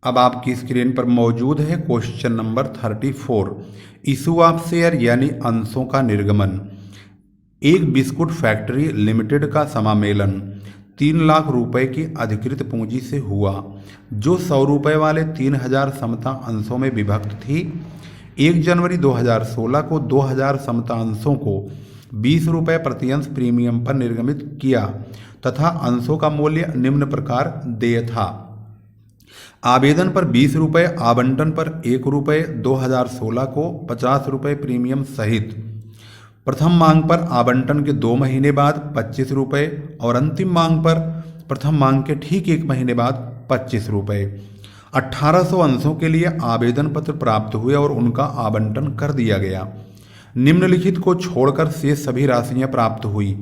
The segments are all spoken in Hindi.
अब आपकी स्क्रीन पर मौजूद है question number 34। Issue of share यानी अंशों का निर्गमन। एक बिस्कुट फैक्ट्री लिमिटेड का समामेलन 3 लाख रुपए की अधिकृत पूंजी से हुआ, जो 100 रुपए वाले 3000 समता अंशों में विभक्त थी। 1 जनवरी 2016 को 2000 समता अंशों को 20 रुपये प्रति अंश प्रीमियम पर निर्गमित किया तथा अंशों का मूल्य निम्न प्रकार देय था। आवेदन पर 20 रुपये, आवंटन पर 1 रुपये, 2016 को 50 रुपये प्रीमियम सहित। प्रथम मांग पर आवंटन के 2 महीने बाद 25 रुपये और अंतिम मांग पर प्रथम मांग के ठीक 1 महीने बाद 25 रुपये। 1800 अंशों के लिए आवेदन पत्र प्राप्त हुए और उनका आवंटन कर दिया गया। निम्नलिखित को छोड़कर शेष सभी राशियां प्राप्त हुई।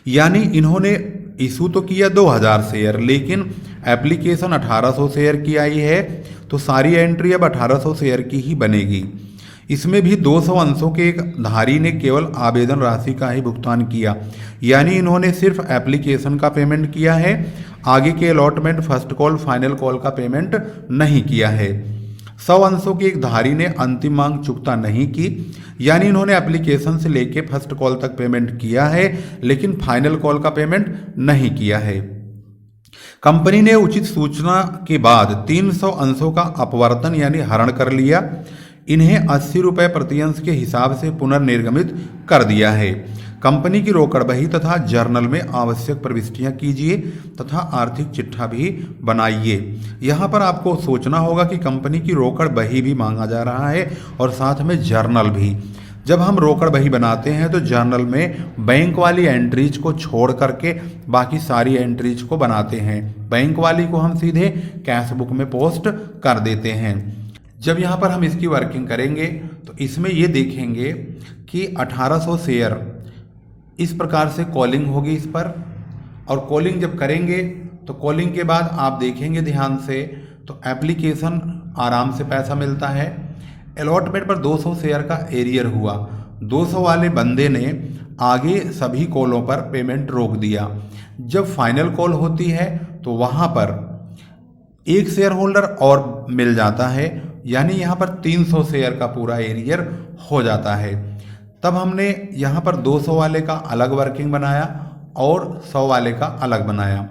यानी इन्होंने इशू तो किया 2000 शेयर, लेकिन एप्लीकेशन 1800 शेयर की आई है, तो सारी एंट्री अब 1800 शेयर की ही बनेगी। इसमें भी 200 अंशों के एक धारी ने केवल आवेदन राशि का ही भुगतान किया, यानी इन्होंने सिर्फ एप्लीकेशन का पेमेंट किया है, आगे के allotment, first call, final call का पेमेंट नहीं किया है। 100 अंशों की एक धारी ने अंतिम मांग चुकता नहीं की, यानी इन्होंने एप्लीकेशन से लेके फर्स्ट कॉल तक पेमेंट किया है, लेकिन फाइनल कॉल का पेमेंट नहीं किया है। कंपनी ने उचित सूचना के बाद 300 अंशों का अपवर्तन यानी हरण कर लिया। इन्हें 80 रुपये प्रति अंश के हिसाब से पुनर्निर्गमित कर दिया है। कंपनी की रोकड़ बही तथा जर्नल में आवश्यक प्रविष्टियां कीजिए तथा आर्थिक चिट्ठा भी बनाइए। यहाँ पर आपको सोचना होगा कि कंपनी की रोकड़ बही भी मांगा जा रहा है और साथ में जर्नल भी। जब हम रोकड़ बही बनाते हैं तो जर्नल में बैंक वाली एंट्रीज को छोड़ करके बाकी सारी एंट्रीज को बनाते हैं। बैंक वाली को हम सीधे कैश बुक में पोस्ट कर देते हैं। जब यहाँ पर हम इसकी वर्किंग करेंगे तो इसमें ये देखेंगे कि 1800 शेयर इस प्रकार से कॉलिंग होगी इस पर, और कॉलिंग जब करेंगे तो कॉलिंग के बाद आप देखेंगे ध्यान से तो एप्लीकेशन आराम से पैसा मिलता है। अलॉटमेंट पर 200 शेयर का एरियर हुआ, 200 वाले बंदे ने आगे सभी कॉलों पर पेमेंट रोक दिया। जब फाइनल कॉल होती है तो वहाँ पर एक शेयर होल्डर और मिल जाता है, यानी यहाँ पर 300 शेयर का पूरा एरियर हो जाता है। तब हमने यहाँ पर 200 वाले का अलग वर्किंग बनाया और 100 वाले का अलग बनाया।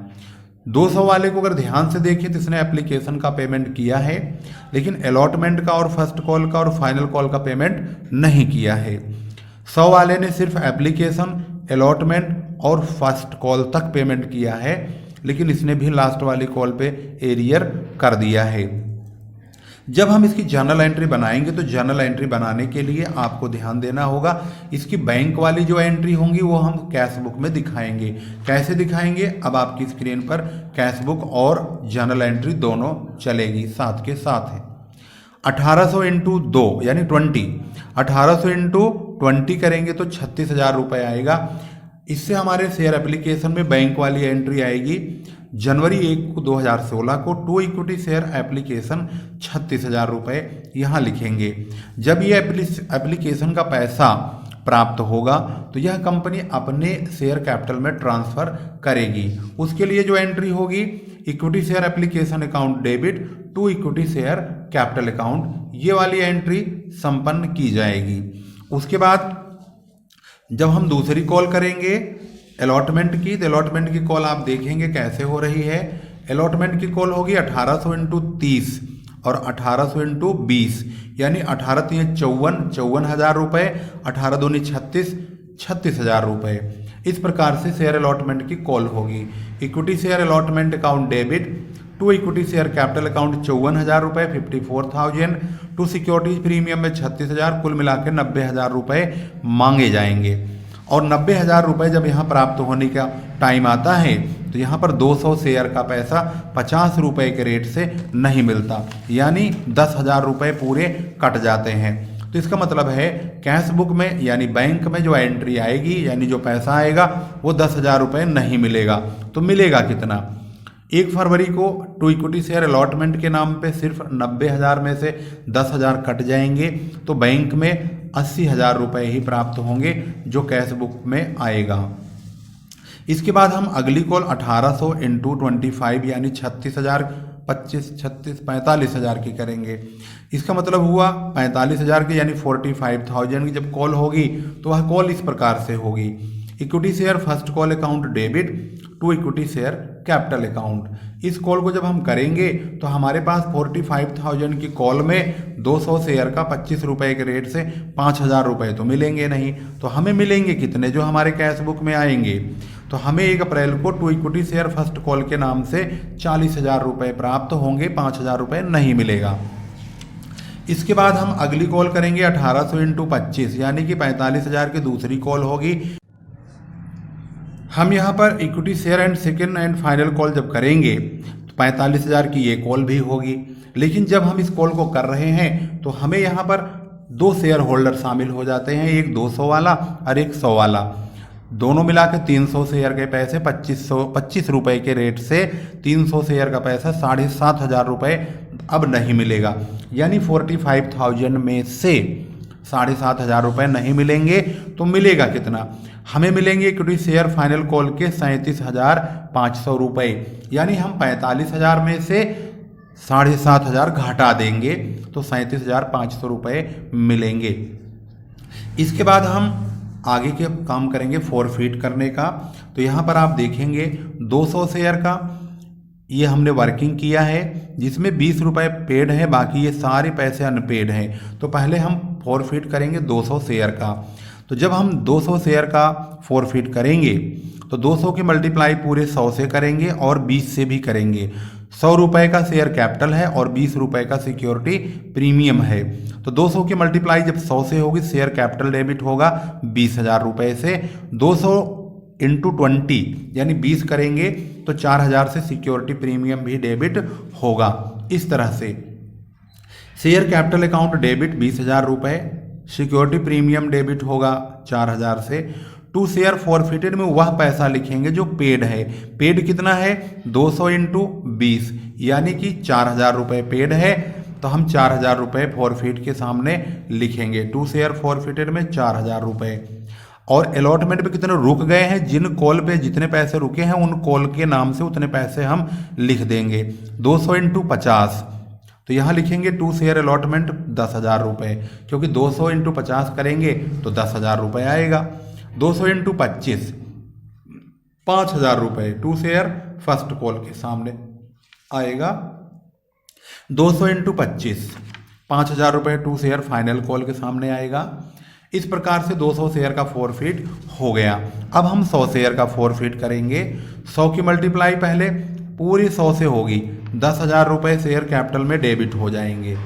200 वाले को अगर ध्यान से देखें तो इसने एप्लीकेशन का पेमेंट किया है, लेकिन अलॉटमेंट का और फर्स्ट कॉल का और फाइनल कॉल का पेमेंट नहीं किया है। 100 वाले ने सिर्फ एप्लीकेशन, अलॉटमेंट और फर्स्ट कॉल तक पेमेंट किया है, लेकिन इसने भी लास्ट वाली कॉल पे एरियर कर दिया है। जब हम इसकी जर्नल एंट्री बनाएंगे तो जर्नल एंट्री बनाने के लिए आपको ध्यान देना होगा, इसकी बैंक वाली जो एंट्री होंगी वो हम कैश बुक में दिखाएंगे। कैसे दिखाएंगे? अब आपकी स्क्रीन पर कैश बुक और जर्नल एंट्री दोनों चलेगी साथ के साथ है। 1800 इंटू 2 यानी 20, 1800 इंटू 20 करेंगे तो 36,000 रुपये आएगा। इससे हमारे शेयर एप्लीकेशन में बैंक वाली एंट्री आएगी जनवरी 1 को 2016 को टू इक्विटी शेयर एप्लीकेशन 36,000 रुपये यहाँ लिखेंगे। जब ये एप्लीकेशन का पैसा प्राप्त होगा तो यह कंपनी अपने शेयर कैपिटल में ट्रांसफर करेगी। उसके लिए जो एंट्री होगी, equity share application account debit to equity share capital account, ये वाली एंट्री संपन्न की जाएगी। उसके बाद जब हम दूसरी कॉल करेंगे अलॉटमेंट की, तो अलॉटमेंट की कॉल आप देखेंगे कैसे हो रही है। अलॉटमेंट की कॉल होगी 1800 इंटू 30 और 1800 इंटू 20, यानी 18 3 54, 54,000 रुपये, 18 दूनी 36, 36,000 रुपये। इस प्रकार से शेयर अलॉटमेंट की कॉल होगी। Equity share allotment account debit to equity share capital account 54,000 रुपये, 54,000 टू सिक्योरिटीज प्रीमियम में 36,000, कुल मिला के 90,000 रुपये मांगे जाएंगे। और 90,000 रुपये जब यहाँ प्राप्त होने का टाइम आता है तो यहाँ पर 200 शेयर का पैसा 50 रुपये के रेट से नहीं मिलता, यानी 10,000 रुपये पूरे कट जाते हैं। तो इसका मतलब है कैश बुक में यानी बैंक में जो एंट्री आएगी यानी जो पैसा आएगा वो 10,000 रुपये नहीं मिलेगा। तो मिलेगा कितना? 1 फरवरी को टू इक्विटी शेयर अलॉटमेंट के नाम पे सिर्फ 90,000 में से 10,000 कट जाएंगे, तो बैंक में 80,000 रुपये ही प्राप्त होंगे जो कैश बुक में आएगा। इसके बाद हम अगली कॉल 1800 इंटू 25 यानी 36,000 25, 36, 45,000 की करेंगे। इसका मतलब हुआ 45,000 की यानी 45,000 की जब कॉल होगी तो वह कॉल इस प्रकार से होगी, equity share first call account debit to equity share capital account. इस कॉल को जब हम करेंगे तो हमारे पास 45,000 की कॉल में 200 शेयर का 25 रुपये के रेट से 5,000 रुपये तो मिलेंगे नहीं, तो हमें मिलेंगे कितने, जो हमारे कैश बुक में आएंगे। तो हमें 1 अप्रैल को to equity share first call के नाम से 40,000 रुपये प्राप्त होंगे, 5,000 रुपये नहीं मिलेगा। इसके बाद हम अगली कॉल करेंगे 1800 इंटू 25 यानी कि 45,000 की दूसरी कॉल होगी। हम यहाँ पर equity share and second and final call जब करेंगे तो 45,000 की ये कॉल भी होगी, लेकिन जब हम इस कॉल को कर रहे हैं तो हमें यहाँ पर 2 शेयर होल्डर शामिल हो जाते हैं, एक 200 वाला और एक 100 वाला। दोनों मिला के 300 शेयर के पैसे 25 रुपये के रेट से 300 शेयर का पैसा 7,500 रुपये अब नहीं मिलेगा, यानी 45,000 में से 7,500 रुपये नहीं मिलेंगे। तो मिलेगा कितना, हमें मिलेंगे इक्विटी शेयर फाइनल कॉल के 37,500 रुपये, यानी हम 45,000 में से 7,500 घटा देंगे तो 37,500 रुपये मिलेंगे। इसके बाद हम आगे के काम करेंगे फॉरफिट करने का। तो यहाँ पर आप देखेंगे 200 शेयर का ये हमने वर्किंग किया है, जिसमें 20 रुपये पेड है, बाकी ये सारे पैसे अनपेड हैं। तो पहले हम फॉरफिट करेंगे 200 शेयर का। तो जब हम 200 शेयर का फॉरफिट करेंगे तो 200 की मल्टीप्लाई पूरे 100 से करेंगे और 20 से भी करेंगे। 100 रुपये का शेयर कैपिटल है और 20 रुपये का सिक्योरिटी प्रीमियम है। तो 200 की मल्टीप्लाई जब 100 से होगी, शेयर कैपिटल डेबिट होगा 20,000 रुपये से। 200 इंटू 20 यानी 20 करेंगे तो 4,000 से सिक्योरिटी प्रीमियम भी डेबिट होगा। इस तरह से शेयर कैपिटल अकाउंट डेबिट 20,000 रुपये, सिक्योरिटी प्रीमियम डेबिट होगा 4,000 से। टू शेयर फॉरफिटेड में वह पैसा लिखेंगे जो पेड है। पेड कितना है, 200 इंटू 20 यानी कि 4,000 रुपये पेड है। तो हम 4,000 रुपये फॉरफिट के सामने लिखेंगे। टू शेयर फॉरफिटेड में 4,000 रुपये। और अलॉटमेंट पे कितने रुक गए हैं, जिन कॉल पे जितने पैसे रुके हैं उन कॉल के नाम से उतने पैसे हम लिख देंगे। 200 इंटू 50 तो यहाँ लिखेंगे टू शेयर अलॉटमेंट 10,000 रुपये, क्योंकि 200 इंटू 50 करेंगे तो 10,000 रुपये आएगा। 200 इंटू 25 5,000 रुपये टू शेयर फर्स्ट कॉल के सामने आएगा। 200 इंटू 25 5,000 रुपये टू शेयर फाइनल कॉल के सामने आएगा। इस प्रकार से 200 शेयर का फॉरफिट हो गया। अब हम 100 शेयर का फॉरफिट करेंगे। 100 की मल्टीप्लाई पहले पूरी 100 से होगी, 10,000 रुपये शेयर कैपिटल में डेबिट हो जाएंगे।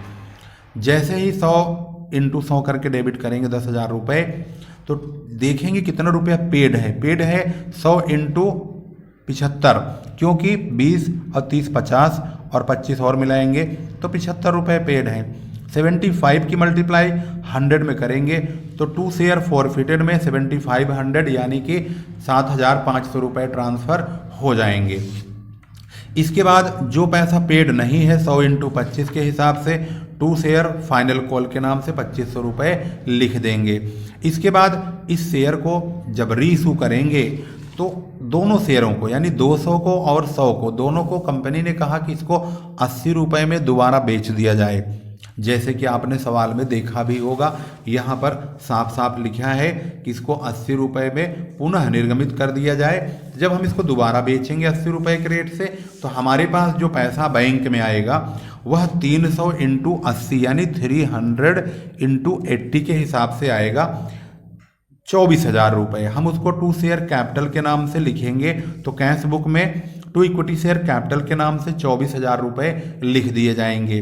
जैसे ही 100 इंटू 100 करके डेबिट करेंगे 10,000 रुपये, तो देखेंगे कितना रुपया पेड है। पेड है 100 इंटू 75, क्योंकि 20 और 30 50 और 25 और मिलाएंगे तो 75 रुपये पेड है। 75 की मल्टीप्लाई 100 में करेंगे तो टू शेयर फॉरफिटेड में 7500 यानी कि 7,500 रुपये ट्रांसफ़र हो जाएंगे। इसके बाद जो पैसा पेड नहीं है 100 इंटू 25 के हिसाब से टू शेयर फाइनल कॉल के नाम से 2,500 रुपये लिख देंगे। इसके बाद इस शेयर को जब रीइशू करेंगे तो दोनों शेयरों को यानी 200 को और 100 को दोनों को कंपनी ने कहा कि इसको 80 रुपये में दोबारा बेच दिया जाए। जैसे कि आपने सवाल में देखा भी होगा, यहाँ पर साफ साफ लिखा है कि इसको 80 रुपये में पुनः निर्गमित कर दिया जाए। जब हम इसको दोबारा बेचेंगे 80 रुपये के रेट से तो हमारे पास जो पैसा बैंक में आएगा वह 300 इंटू 80 यानी 300 इंटू 80 के हिसाब से आएगा 24,000 रुपये। हम उसको टू शेयर कैपिटल के नाम से लिखेंगे तो कैश बुक में टू इक्विटी शेयर कैपिटल के नाम से 24,000 रुपये लिख दिए जाएंगे।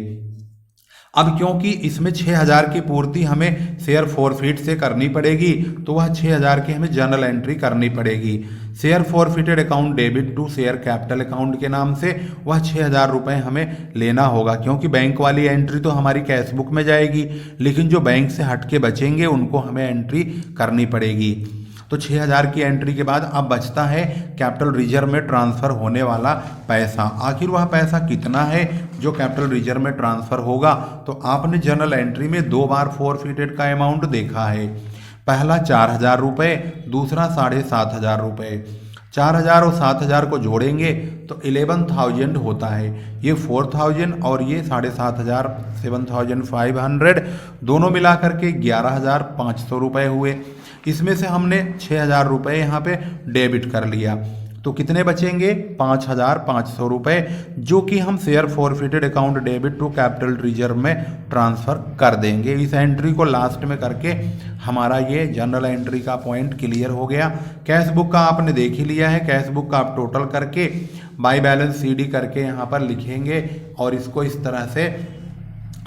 अब क्योंकि इसमें 6,000 की पूर्ति हमें शेयर फॉरफिट से करनी पड़ेगी तो वह 6,000 की हमें जर्नल एंट्री करनी पड़ेगी। Share forfeited account debit to share capital account के नाम से वह 6,000 रुपये हमें लेना होगा, क्योंकि बैंक वाली एंट्री तो हमारी कैश बुक में जाएगी, लेकिन जो बैंक से हट के बचेंगे उनको हमें एंट्री करनी पड़ेगी। तो 6,000 की एंट्री के बाद अब बचता है कैपिटल रिजर्व में ट्रांसफ़र होने वाला पैसा। आखिर वह पैसा कितना है जो कैपिटल रिजर्व में ट्रांसफ़र होगा, तो आपने जर्नल एंट्री में 2 बार फॉरफिटेड का अमाउंट देखा है। पहला 4,000 रुपये, दूसरा 7,500 रुपये। 4000 और 7000 को जोड़ेंगे तो 11,000 होता है। ये 4000 और ये 7500 7500 दोनों मिला करके 11,500 रुपये हुए। इसमें से हमने 6,000 रुपये यहाँ पे डेबिट कर लिया, तो कितने बचेंगे 5,500 रुपये, जो कि हम share forfeited account debit to capital reserve में ट्रांसफ़र कर देंगे। इस एंट्री को लास्ट में करके हमारा ये जनरल एंट्री का पॉइंट क्लियर हो गया। कैश बुक का आपने देख ही लिया है, कैश बुक का आप टोटल करके बाय बैलेंस सीडी करके यहाँ पर लिखेंगे और इसको इस तरह से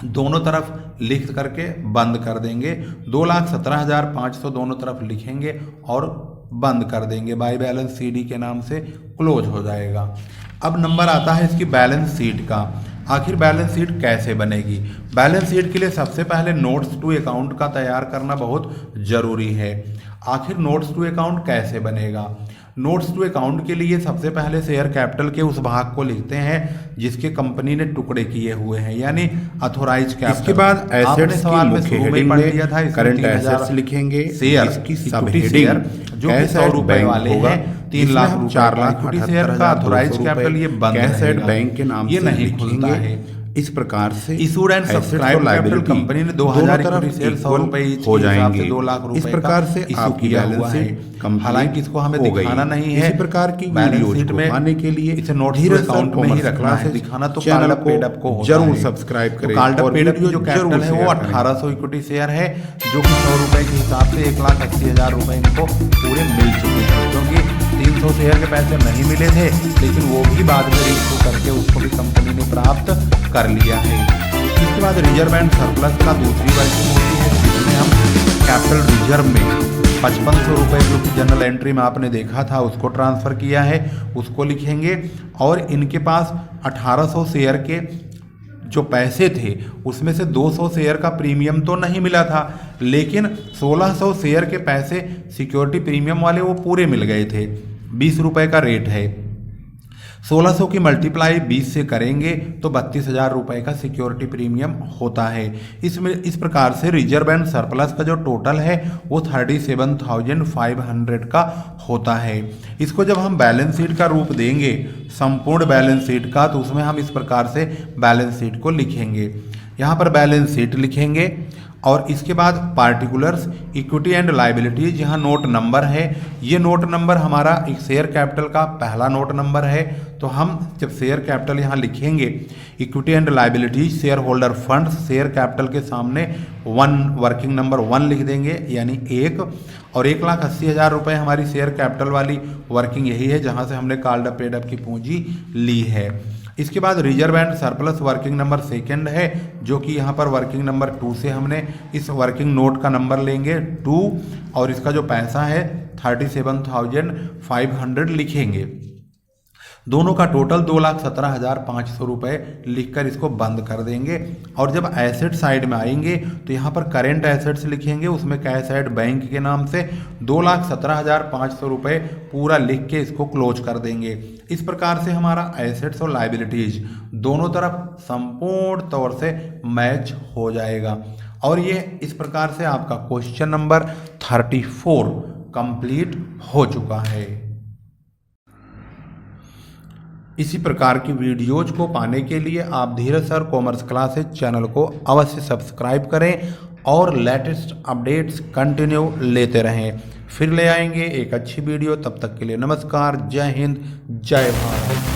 दोनों तरफ लिख करके बंद कर देंगे। 2,17,500 दोनों तरफ लिखेंगे और बंद कर देंगे, बाय बैलेंस सीडी के नाम से क्लोज हो जाएगा। अब नंबर आता है इसकी बैलेंस शीट का। आखिर बैलेंस शीट कैसे बनेगी? बैलेंस शीट के लिए सबसे पहले नोट्स टू अकाउंट का तैयार करना बहुत ज़रूरी है। आखिर नोट्स टू अकाउंट कैसे बनेगा? नोट्स टू अकाउंट के लिए सबसे पहले शेयर कैपिटल के उस भाग को लिखते हैं जिसके कंपनी ने टुकड़े किए हुए हैं, यानी अथोराइज कैपिटल। इसके बाद एसेट्स सवाल में शुरू में पढ़ लिया था, करंट एसेट्स लिखेंगे, शेयर की सब हेडिंग जो कि 100 रुपए वाले हैं, 3 लाख 4 लाख शेयर का अथोराइज कैपिटल ये बंद रहेगा, बैंक के नाम से नहीं खुलता है। इस प्रकार से issued and subscribe capital company ने 2000 इक्विटी शेयर 100 रुपए हो जाएंगे, 2 लाख रुपए। इस प्रकार से आपकी बैलेंस शीट हालांकि इसको हमें दिखाना नहीं है, इसी प्रकार की बैलेंस शीट में आने के लिए इसे नोट्स टू अकाउंट में ही रखना है, दिखाना तो चैनल को जरूर सब्सक्राइब करें। कार्ड पेड की जो कैपिटल है वो 1800 इक्विटी शेयर है, जो कि 100 रुपए के हिसाब से 1,80,000 रुपए इनको पूरे मिल चुके हैं, क्योंकि 300 शेयर के पैसे नहीं मिले थे, लेकिन वो भी बाद में इशू करके उसको भी कंपनी ने प्राप्त कर लिया है। इसके बाद रिजर्व एंड सरप्लस का दूसरी वर्किंग होती है, जिसमें हम कैपिटल रिजर्व में 5500 रुपये जो कि जनरल एंट्री में आपने देखा था उसको ट्रांसफ़र किया है, उसको लिखेंगे। और इनके पास 1800 शेयर के जो पैसे थे उसमें से 200 शेयर का प्रीमियम तो नहीं मिला था, लेकिन 1600 शेयर के पैसे सिक्योरिटी प्रीमियम वाले वो पूरे मिल गए थे। 20 रुपये का रेट है, 1600 की मल्टीप्लाई 20 से करेंगे तो 32,000 रुपये का सिक्योरिटी प्रीमियम होता है। इसमें इस प्रकार से रिजर्व एंड सरप्लस का जो टोटल है वो 37,500 का होता है। इसको जब हम बैलेंस शीट का रूप देंगे, संपूर्ण बैलेंस शीट का, तो उसमें हम इस प्रकार से बैलेंस शीट को लिखेंगे। यहाँ पर बैलेंस शीट लिखेंगे और इसके बाद पार्टिकुलर्स, इक्विटी एंड लायबिलिटीज, यहाँ नोट नंबर है। ये नोट नंबर हमारा एक शेयर कैपिटल का पहला नोट नंबर है, तो हम जब शेयर कैपिटल यहाँ लिखेंगे, equity and liabilities share holder funds, share capital के सामने 1 वर्किंग नंबर 1 लिख देंगे, यानी 1, और 1,80,000 रुपये हमारी शेयर कैपिटल वाली वर्किंग यही है जहाँ से हमने कॉल्ड अप पेड अप की पूंजी ली है। इसके बाद reserve and surplus working number second है, जो कि यहाँ पर वर्किंग नंबर 2 से हमने इस वर्किंग नोट का नंबर लेंगे 2, और इसका जो पैसा है 37,500 लिखेंगे। दोनों का टोटल 2,17,500 रुपये लिखकर इसको बंद कर देंगे। और जब एसेट साइड में आएंगे तो यहाँ पर करेंट एसेट्स लिखेंगे, उसमें कैश एट बैंक के नाम से 2,17,500 रुपये पूरा लिख के इसको क्लोज कर देंगे। इस प्रकार से हमारा एसेट्स और लायबिलिटीज दोनों तरफ संपूर्ण तौर से मैच हो जाएगा। और ये इस प्रकार से आपका क्वेश्चन नंबर 34 कंप्लीट हो चुका है। इसी प्रकार की वीडियोज को पाने के लिए आप धीरज सर कॉमर्स क्लासेज चैनल को अवश्य सब्सक्राइब करें और लेटेस्ट अपडेट्स कंटिन्यू लेते रहें। फिर ले आएंगे एक अच्छी वीडियो, तब तक के लिए नमस्कार, जय हिंद, जय भारत।